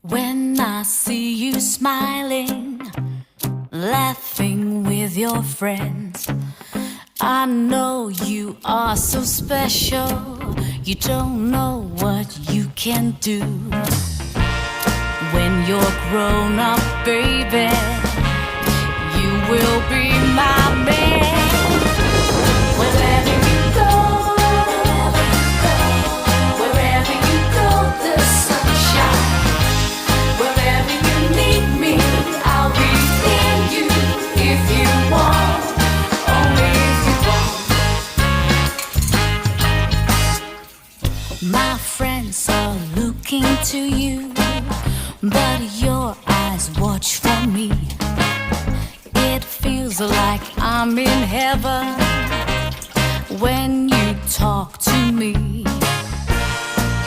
When I see you smiling, laughing with your friends, I know you are so special. You don't know what you can do. When you're grown up, baby, you will be my man. Wherever you go, wherever you go, the sunshine. Wherever you need me, I'll be near you. If you want, only if you want. My friends are looking to you, but your eyes watch for me. It feels like I'm in heaven when you talk to me.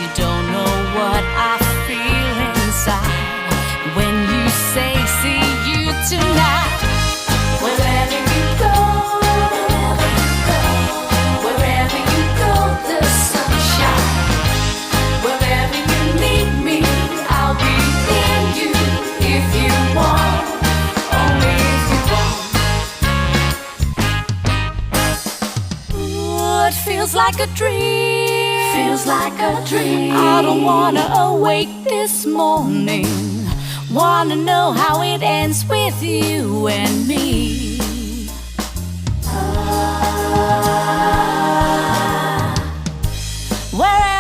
You don't know what I feel inside when you say, see you tonight. Wherever you go, wherever you go, the sunshine. Wherever you need me, I'll be near you. If you want, only if you want. Ooh, it feels like a dream. Feels like a dream. I don't wanna awake this morning. Wanna know how it ends with you and me. Wherever